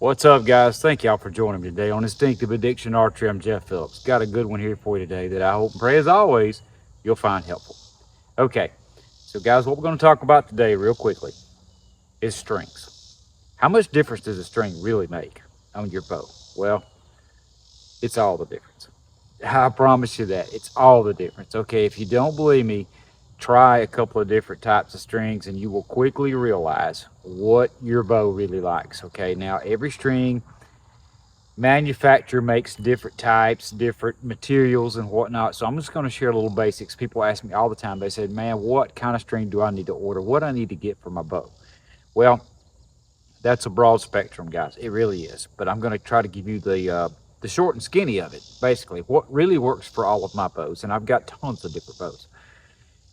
What's up, guys? Thank y'all for joining me today on Instinctive Addiction Archery. I'm Jeff Phillips. Got a good one here for you today that I hope and pray, as always, you'll find helpful. Okay, so guys, what we're going to talk about today real quickly is strings. How much difference does a string really make on your bow? Well, it's all the difference. I promise you that. It's all the difference. Okay, if you don't believe me, try a couple of different types of strings and you will quickly realize what your bow really likes. Okay, now every string manufacturer makes different types, different materials and whatnot, so I'm just going to share a little basics. People ask me all the time, they said, man, what kind of string do I need to order? What do I need to get for my bow? Well, that's a broad spectrum, guys. It really is, but I'm going to try to give you the short and skinny of it, basically what really works for all of my bows. And I've got tons of different bows.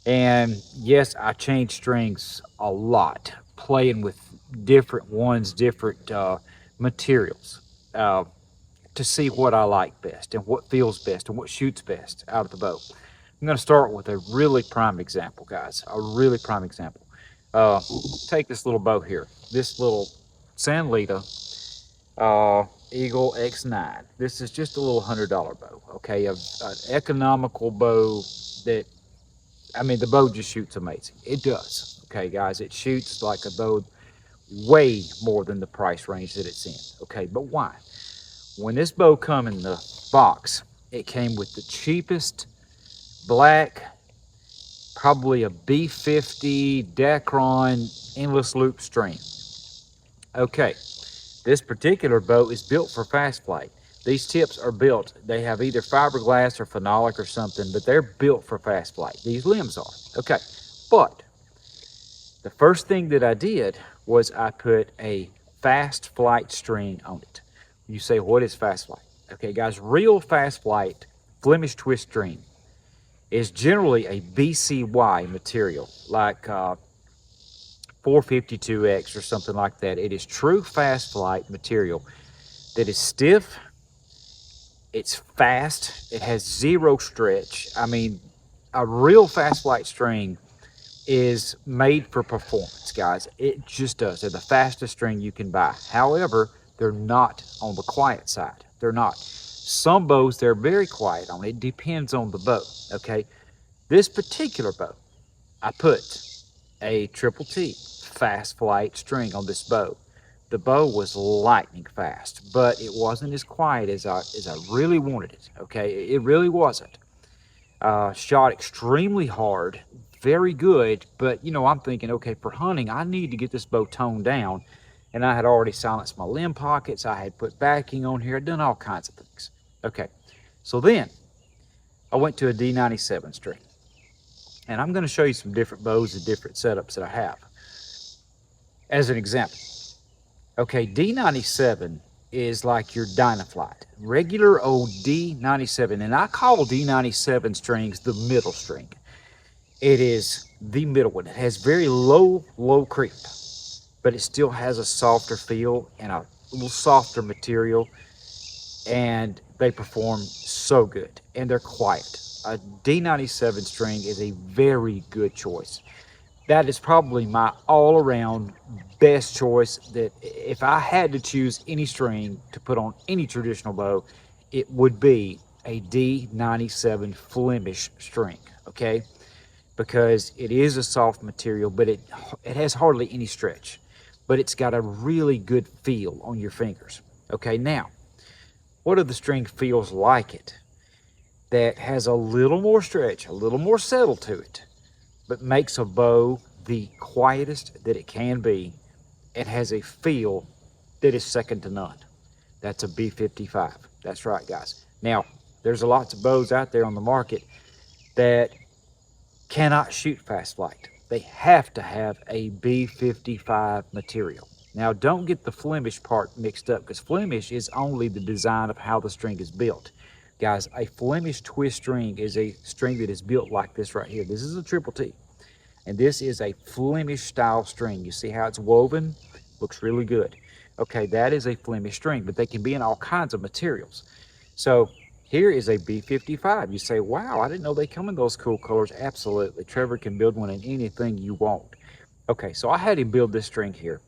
And yes, I change strings a lot, playing with different ones, different materials, to see what I like best and what feels best and what shoots best out of the bow. I'm going to start with a really prime example, guys, a really prime example. Take this little bow here, this little Sanlita Eagle X9. This is just a little $100 bow, okay, an economical bow that, I mean, the bow just shoots amazing. It does. Okay, guys, it shoots like a bow way more than the price range that it's in. Okay, but why? When this bow come in the box, it came with the cheapest black, probably a B50 Dacron endless loop string. Okay, this particular bow is built for fast flight. These tips are built, they have either fiberglass or phenolic or something, but they're built for fast flight. These limbs are. Okay, but the first thing that I did was I put a fast flight string on it. You say, what is fast flight? Okay, guys, real fast flight Flemish twist string is generally a BCY material, like 452X or something like that. It is true fast flight material that is stiff, it's fast, it has zero stretch. I mean, a real fast flight string is made for performance, guys. It just does. They're the fastest string you can buy. However, they're not on the quiet side. They're not. Some bows, they're very quiet on. It depends on the bow, okay? This particular bow, I put a Triple T fast flight string on this bow. The bow was lightning fast, but it wasn't as quiet as I really wanted it, okay? It really wasn't. Shot extremely hard, very good, but you know, I'm thinking, okay, for hunting, I need to get this bow toned down, and I had already silenced my limb pockets, I had put backing on here, I'd done all kinds of things. Okay, so then I went to a D97 string, and I'm going to show you some different bows and different setups that I have as an example. Okay, D97 is like your Dynaflight, regular old D97, and I call D97 strings the middle string. It is the middle one. It has very low creep, but it still has a softer feel and a little softer material, and they perform so good, and they're quiet. A D97 string is a very good choice. That is probably my all-around best choice. That if I had to choose any string to put on any traditional bow, it would be a D97 Flemish string, okay? Because it is a soft material, but it has hardly any stretch, but it's got a really good feel on your fingers. Okay, now, what if the string feels like it, that has a little more stretch, a little more settle to it, but makes a bow the quietest that it can be and has a feel that is second to none? That's a B55. That's right, guys. Now, there's lots of bows out there on the market that cannot shoot fast flight. They have to have a B55 material. Now, don't get the Flemish part mixed up, because Flemish is only the design of how the string is built. Guys, a Flemish twist string is a string that is built like this right here. This is a triple T. And this is a Flemish style string. You see how it's woven? Looks really good. Okay, that is a Flemish string, but they can be in all kinds of materials. So here is a B55. You say, wow, I didn't know they come in those cool colors. Absolutely. Trevor can build one in anything you want. Okay, so I had him build this string here.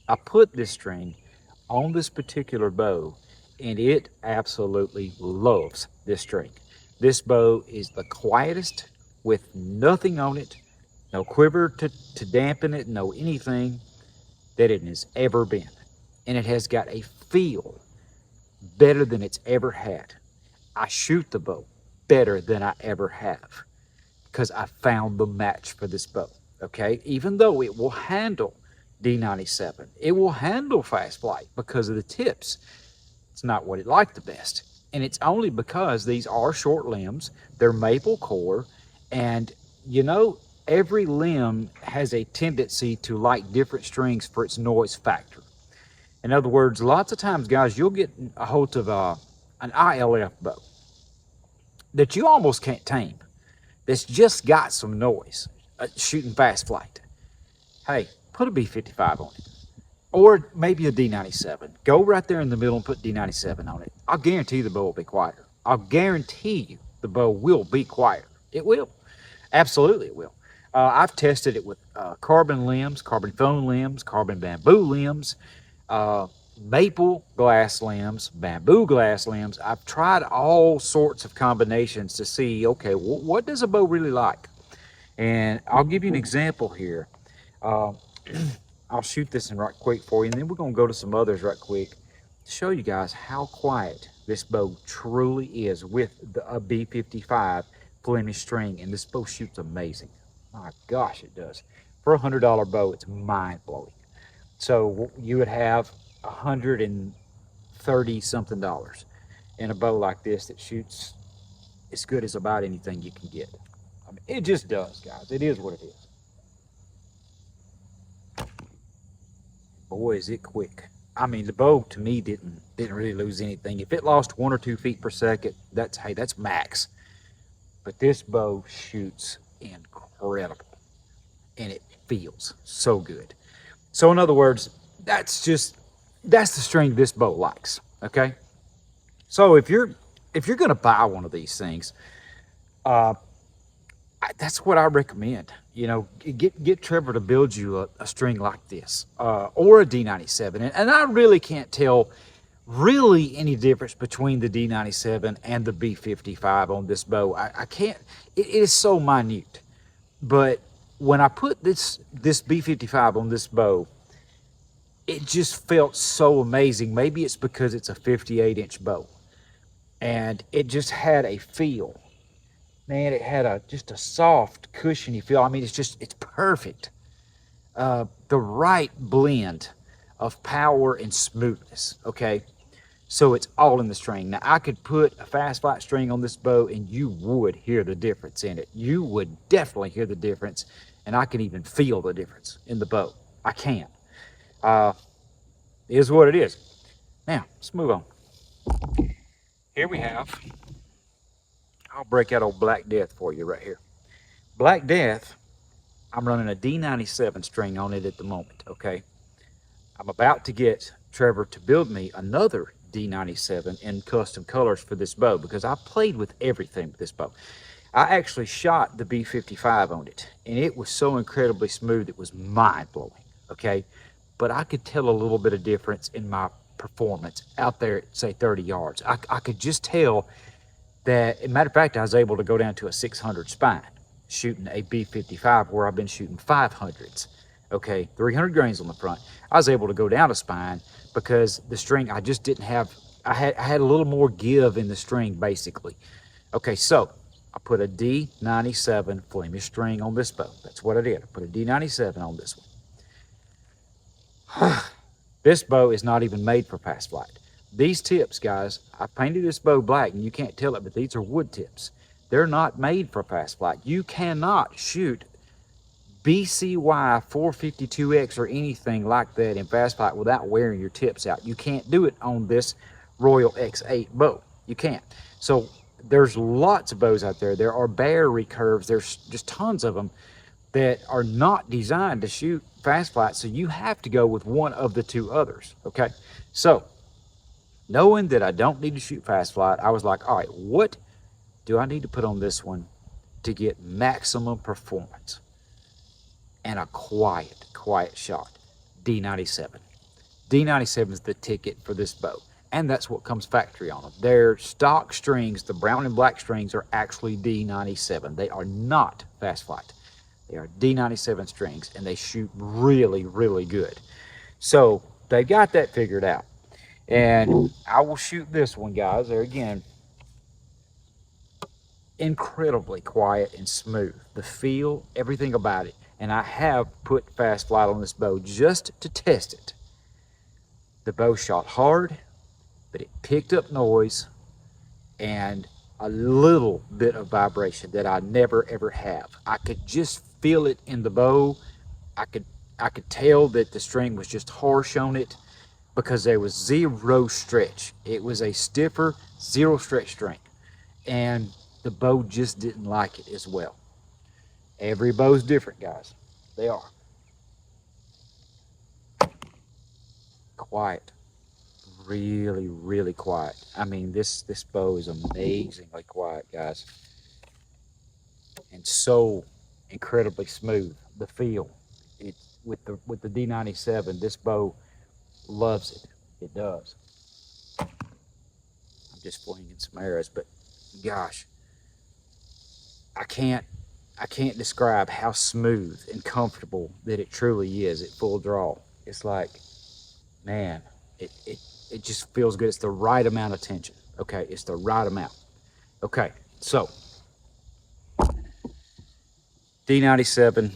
I put this string on this particular bow, and it absolutely loves this string. This bow is the quietest with nothing on it, no quiver to dampen it, no anything that it has ever been. And it has got a feel better than it's ever had. I shoot the bow better than I ever have because I found the match for this bow, okay? Even though it will handle D97, it will handle fast flight because of the tips. It's not what it liked the best. And it's only because these are short limbs, they're maple core, and you know, every limb has a tendency to like different strings for its noise factor. In other words, lots of times, guys, you'll get a hold of an ILF bow that you almost can't tame, that's just got some noise, shooting fast flight. Hey, put a B55 on it, or maybe a D97. Go right there in the middle and put D97 on it. I'll guarantee the bow will be quieter. I'll guarantee you the bow will be quieter. It will. Absolutely it will. I've tested it with carbon limbs, carbon foam limbs, carbon bamboo limbs, maple glass limbs, bamboo glass limbs. I've tried all sorts of combinations to see, okay, what does a bow really like? And I'll give you an example here. I'll shoot this in right quick for you, and then we're going to go to some others right quick to show you guys how quiet this bow truly is with a B55 Flemish string. And this bow shoots amazing. My gosh, it does. For a $100 bow, it's mind-blowing. So you would have $130-something in a bow like this that shoots as good as about anything you can get. I mean, it just does, guys. It is what it is. Boy, is it quick. I mean, the bow to me didn't really lose anything. If it lost 1 or 2 feet per second, that's max. But this bow shoots incredible, and it feels so good. So in other words, that's the string this bow likes. Okay. So if you're gonna buy one of these things, that's what I recommend. You know, get Trevor to build you a string like this, or a D97. And I really can't tell really any difference between the D97 and the B55 on this bow. I can't. It is so minute. But when I put this B55 on this bow, it just felt so amazing. Maybe it's because it's a 58-inch bow, and it just had a feel. Man, it had just a soft, cushiony feel. I mean, it's perfect. The right blend of power and smoothness, okay? So it's all in the string. Now, I could put a fast flight string on this bow, and you would hear the difference in it. You would definitely hear the difference, and I can even feel the difference in the bow. I can. It is what it is. Now, let's move on. Here we have, I'll break out old Black Death for you right here. Black Death, I'm running a D97 string on it at the moment, okay? I'm about to get Trevor to build me another D97 in custom colors for this bow, because I played with everything with this bow. I actually shot the B55 on it, and it was so incredibly smooth, it was mind-blowing, okay? But I could tell a little bit of difference in my performance out there at, say, 30 yards. I could just tell that, as a matter of fact, I was able to go down to a 600 spine shooting a B55 where I've been shooting 500s, okay, 300 grains on the front. I was able to go down a spine because the string, I just didn't have, I had a little more give in the string, basically. Okay, so I put a D97 Flemish string on this bow. That's what I did. I put a D97 on this one. This bow is not even made for fast flight. These tips, guys, I painted this bow black, and you can't tell it, but these are wood tips. They're not made for fast flight. You cannot shoot BCY 452X or anything like that in fast flight without wearing your tips out. You can't do it on this Royal X8 bow. You can't. So there's lots of bows out there. There are Bear recurves. There's just tons of them that are not designed to shoot fast flight. So you have to go with one of the two others. Okay. So knowing that I don't need to shoot fast flight, I was like, all right, what do I need to put on this one to get maximum performance and a quiet shot? D97. D97 is the ticket for this bow. And that's what comes factory on them. Their stock strings, the brown and black strings, are actually D97. They are not fast flight. They are D97 strings, and they shoot really, really good. So they got that figured out. And I will shoot this one, guys. There again, incredibly quiet and smooth. The feel, everything about it. And I have put fast flight on this bow just to test it. The bow shot hard, but it picked up noise and a little bit of vibration that I never ever have. I could just feel it in the bow. I could tell that the string was just harsh on it because there was zero stretch. It was a stiffer, zero stretch string. And the bow just didn't like it as well. Every bow's different, guys. They are. Quiet. Really, really quiet. I mean, this bow is amazingly quiet, guys. And so incredibly smooth. The feel. It's with the D97, this bow loves it. It does. I'm just flinging some arrows, but gosh, I can't describe how smooth and comfortable that it truly is at full draw. It's like, man, it just feels good. It's the right amount of tension. Okay, it's the right amount. Okay, so D97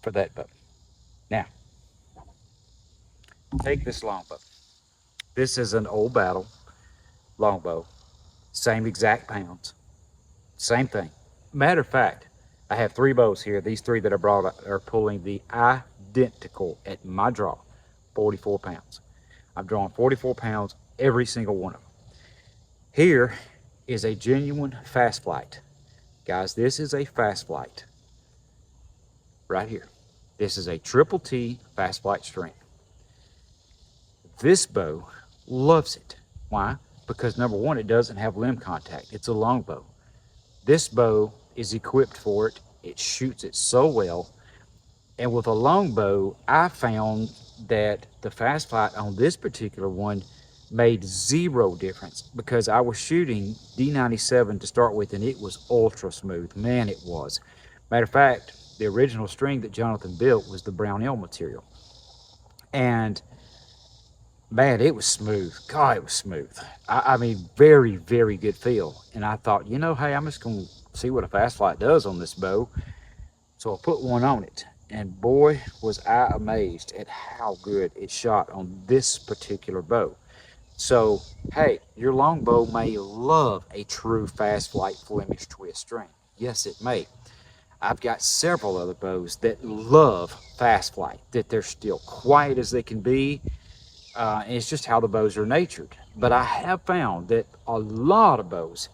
for that bow. Now, take this longbow. This is an old battle longbow. Same exact pounds. Same thing. Matter of fact, I have 3 bows here. These 3 that I brought are pulling the identical at my draw, 44 pounds. I'm drawing 44 pounds every single one of them. Here is a genuine fast flight. Guys, this is a fast flight. Right here. This is a triple T fast flight string. This bow loves it. Why? Because number one, it doesn't have limb contact. It's a longbow. This bow is equipped for it. It shoots it so well. And with a longbow, I found that the fast flight on this particular one made zero difference because I was shooting D97 to start with and it was ultra smooth. Man, it was. Matter of fact, the original string that Jonathan built was the brown L material. And man, it was smooth. God, it was smooth. I mean, very, very good feel. And I thought, you know, hey, I'm just going to see what a fast flight does on this bow. So I put one on it. And boy, was I amazed at how good it shot on this particular bow. So, hey, your longbow may love a true fast flight Flemish twist string. Yes, it may. I've got several other bows that love fast flight, that they're still quiet as they can be. And it's just how the bows are natured. But I have found that a lot of bows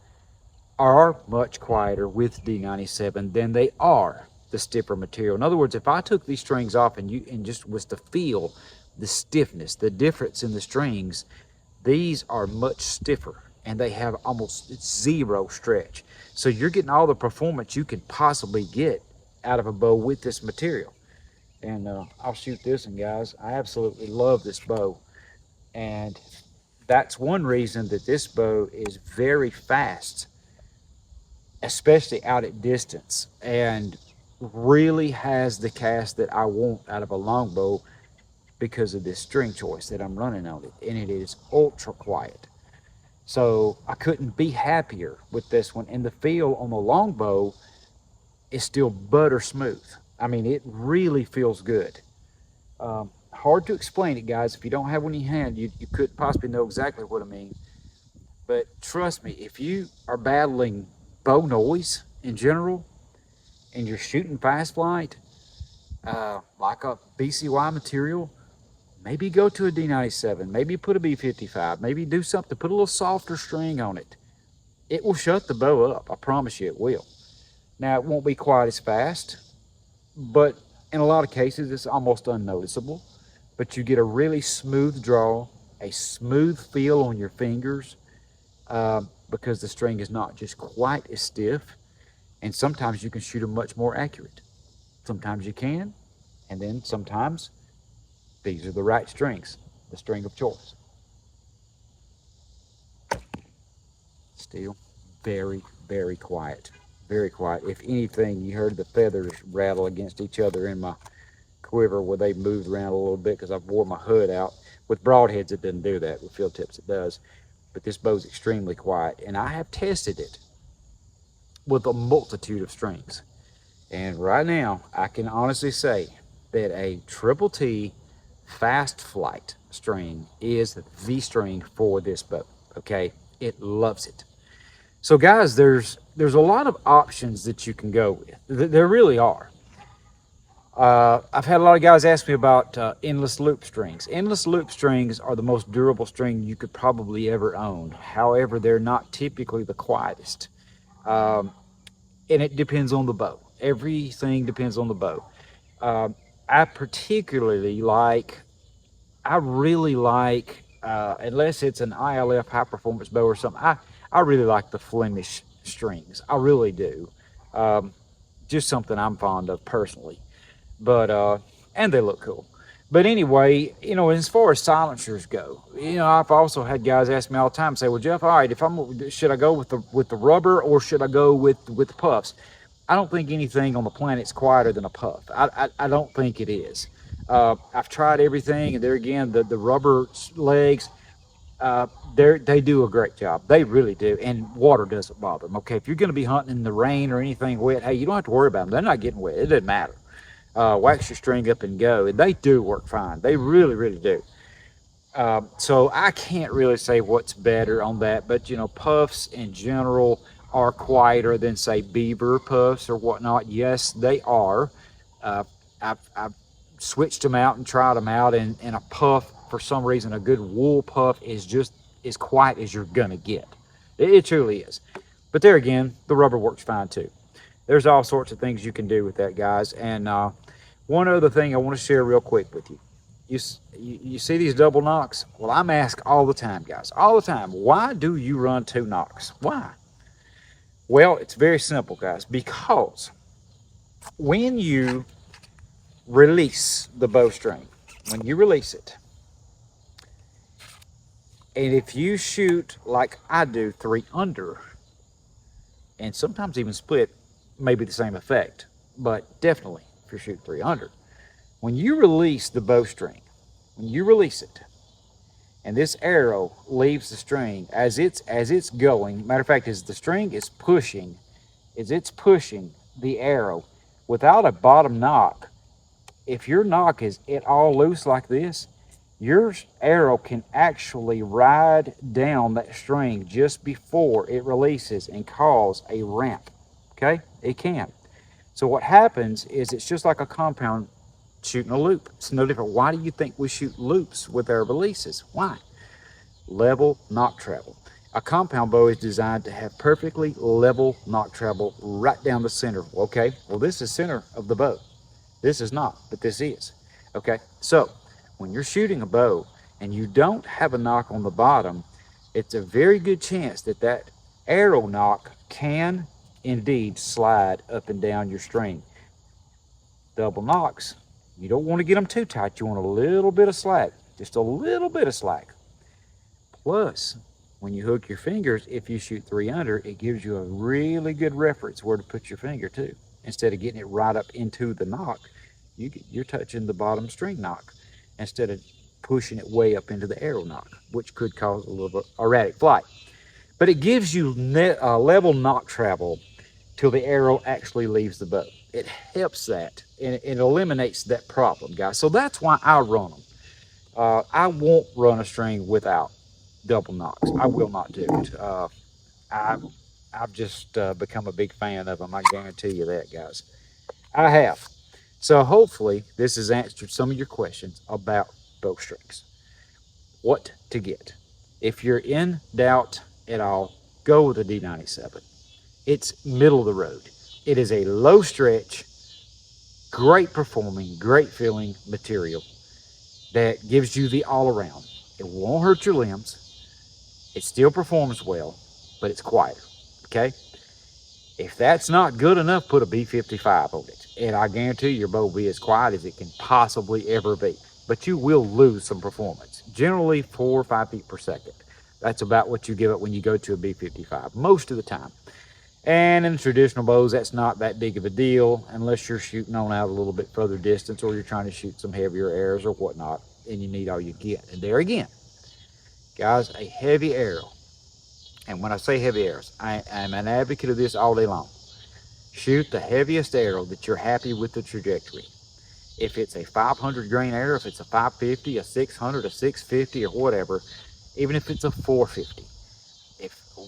are much quieter with D97 than they are the stiffer material. In other words, if I took these strings off and just was to feel the stiffness, the difference in the strings, these are much stiffer and they have almost zero stretch. So you're getting all the performance you could possibly get out of a bow with this material. And I'll shoot this one, guys. I absolutely love this bow. And that's one reason that this bow is very fast, especially out at distance, and really has the cast that I want out of a longbow because of this string choice that I'm running on it. And it is ultra quiet. So I couldn't be happier with this one. And the feel on the longbow is still butter smooth. I mean, it really feels good. Hard to explain it, guys. If you don't have one in your hand, you couldn't possibly know exactly what I mean. But trust me, if you are battling bow noise in general, and you're shooting fast flight, like a BCY material, maybe go to a D97, maybe put a B55, maybe do something, put a little softer string on it. It will shut the bow up. I promise you it will. Now, it won't be quite as fast, but in a lot of cases, it's almost unnoticeable. But you get a really smooth draw, a smooth feel on your fingers, because the string is not just quite as stiff. And sometimes you can shoot them much more accurate. Sometimes you can, and then sometimes these are the right strings, the string of choice. Still very, very quiet. Very quiet. If anything, you heard the feathers rattle against each other in my quiver where they moved around a little bit because I wore my hood out. With broadheads, it doesn't do that. With field tips, it does. But this bow's extremely quiet, and I have tested it with a multitude of strings. And right now, I can honestly say that a Triple T fast flight string is the string for this bow. Okay, it loves it. So guys, there's a lot of options that you can go with. There really are. I've had a lot of guys ask me about endless loop strings. Endless loop strings are the most durable string you could probably ever own. However, they're not typically the quietest. And it depends on the bow. Everything depends on the bow. I particularly like, I really like, unless it's an ILF high performance bow or something, I really like the Flemish strings. I really do. Just something I'm fond of personally. But and they look cool. But anyway, you know, as far as silencers go, you know, I've also had guys ask me all the time, say, well, Jeff, all right, should I go with the rubber or should I go with the puffs? I don't think anything on the planet's quieter than a puff. I don't think it is. I've tried everything, and there again, the rubber legs, they do a great job. They really do, and water doesn't bother them. Okay, if you're going to be hunting in the rain or anything wet, hey, you don't have to worry about them. They're not getting wet. It doesn't matter. Wax your string up and go, and they do work fine. They really, really do. So I can't really say what's better on that, but you know, puffs in general are quieter than say beaver puffs or whatnot. Yes, they are. I've switched them out and tried them out, and a puff, for some reason, a good wool puff is just as quiet as you're gonna get. It truly is. But there again, the rubber works fine too. There's all sorts of things you can do with that, guys. And one other thing I want to share real quick with you. You see these double nocks? Well, I'm asked all the time, guys, all the time, why do you run 2 nocks? Why? Well, it's very simple, guys, because when you release the bowstring, when you release it, and if you shoot like I do 3 under, and sometimes even split, maybe the same effect, but definitely if you're shooting 3 under, when you release the bowstring, when you release it, and this arrow leaves the string as it's going, matter of fact, as the string is pushing, as it's pushing the arrow without a bottom nock, if your nock is at all loose like this, your arrow can actually ride down that string just before it releases and cause a ramp. Okay, it can. So what happens is it's just like a compound shooting a loop. It's no different. Why do you think we shoot loops with our releases? Why? Level nock travel. A compound bow is designed to have perfectly level nock travel right down the center. Okay, well, this is center of the bow. This is not, but this is. Okay, so when you're shooting a bow and you don't have a nock on the bottom, it's a very good chance that that arrow nock can indeed slide up and down your string. Double nocks, you don't want to get them too tight. You want a little bit of slack, just a little bit of slack. Plus, when you hook your fingers, if you shoot 3 under, it gives you a really good reference where to put your finger too. Instead of getting it right up into the nock, you're touching the bottom string nock instead of pushing it way up into the arrow nock, which could cause a little bit erratic flight. But it gives you level nock travel till the arrow actually leaves the bow. It helps that, and it eliminates that problem, guys. So that's why I run them. I won't run a string without double nocks. I will not do it. I've just become a big fan of them. I guarantee you that, guys. I have. So hopefully this has answered some of your questions about bowstrings. What to get? If you're in doubt at all, go with the D97. It's middle of the road. It is a low stretch, great performing, great feeling material that gives you the all around. It won't hurt your limbs. It still performs well, but it's quieter. Okay? If that's not good enough, put a B55 on it. And I guarantee your bow will be as quiet as it can possibly ever be. But you will lose some performance. Generally 4 or 5 feet per second. That's about what you give it when you go to a B55, most of the time. And in traditional bows, that's not that big of a deal unless you're shooting on out a little bit further distance, or you're trying to shoot some heavier arrows or whatnot, and you need all you get. And there again, guys, a heavy arrow. And when I say heavy arrows, I'm an advocate of this all day long. Shoot the heaviest arrow that you're happy with the trajectory. If it's a 500 grain arrow, if it's a 550, a 600, a 650, or whatever, even if it's a 450,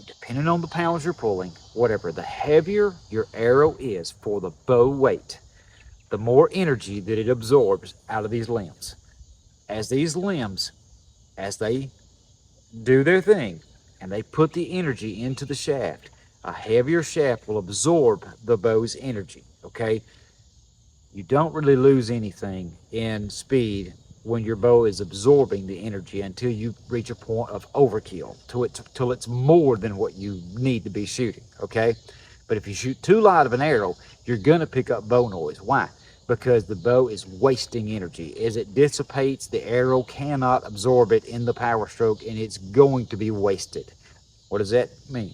depending on the pounds you're pulling, whatever, the heavier your arrow is for the bow weight, the more energy that it absorbs out of these limbs. As these limbs, as they do their thing, and they put the energy into the shaft, a heavier shaft will absorb the bow's energy, okay? You don't really lose anything in speed when your bow is absorbing the energy until you reach a point of overkill, till it's more than what you need to be shooting, okay? But if you shoot too light of an arrow, you're gonna pick up bow noise. Why? Because the bow is wasting energy. As it dissipates, the arrow cannot absorb it in the power stroke, and it's going to be wasted. What does that mean?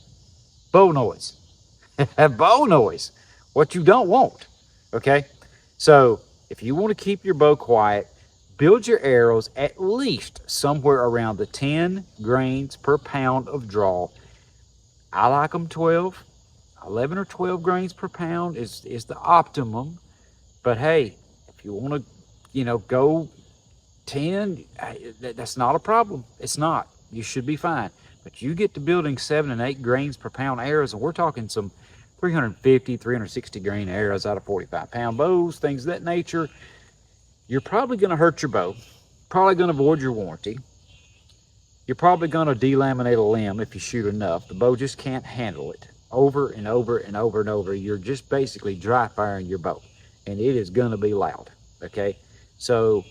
Bow noise. Bow noise. What you don't want, okay? So if you want to keep your bow quiet, build your arrows at least somewhere around the 10 grains per pound of draw. I like them 12. 11 or 12 grains per pound is the optimum. But hey, if you want to, go 10, that's not a problem. It's not. You should be fine. But you get to building 7 and 8 grains per pound arrows, and we're talking some 350, 360 grain arrows out of 45 pound bows, things of that nature. You're probably going to hurt your bow, probably going to void your warranty. You're probably going to delaminate a limb if you shoot enough. The bow just can't handle it. Over and over and over and over, you're just basically dry firing your bow, and it is going to be loud, okay? So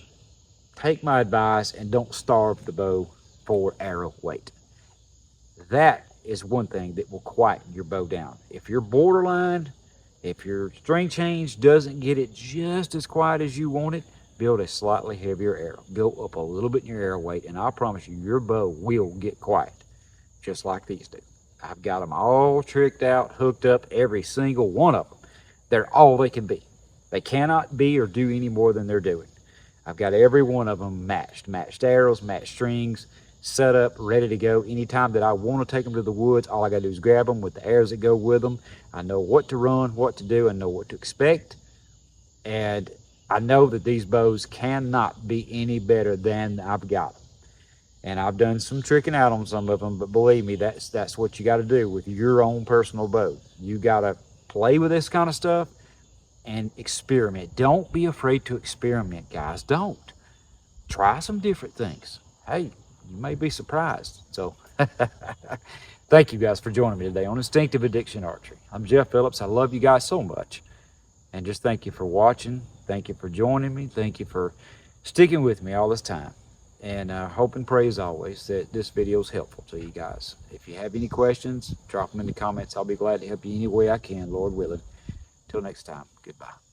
take my advice and don't starve the bow for arrow weight. That is one thing that will quieten your bow down. If you're borderline, if your string change doesn't get it just as quiet as you want it, build a slightly heavier arrow. Go up a little bit in your arrow weight, and I promise you, your bow will get quiet, just like these do. I've got them all tricked out, hooked up, every single one of them. They're all they can be. They cannot be or do any more than they're doing. I've got every one of them matched arrows, matched strings, set up, ready to go. Anytime that I want to take them to the woods, all I got to do is grab them with the arrows that go with them. I know what to run, what to do, I know what to expect. And I know that these bows cannot be any better than I've got them. And I've done some tricking out on some of them, but believe me, that's what you got to do with your own personal bow. You got to play with this kind of stuff and experiment. Don't be afraid to experiment, guys. Don't. Try some different things. Hey, you may be surprised. So thank you guys for joining me today on Instinctive Addiction Archery. I'm Jeff Phillips. I love you guys so much. And just thank you for watching. Thank you for joining me. Thank you for sticking with me all this time. And I hope and pray as always that this video is helpful to you guys. If you have any questions, drop them in the comments. I'll be glad to help you any way I can, Lord willing. Till next time, goodbye.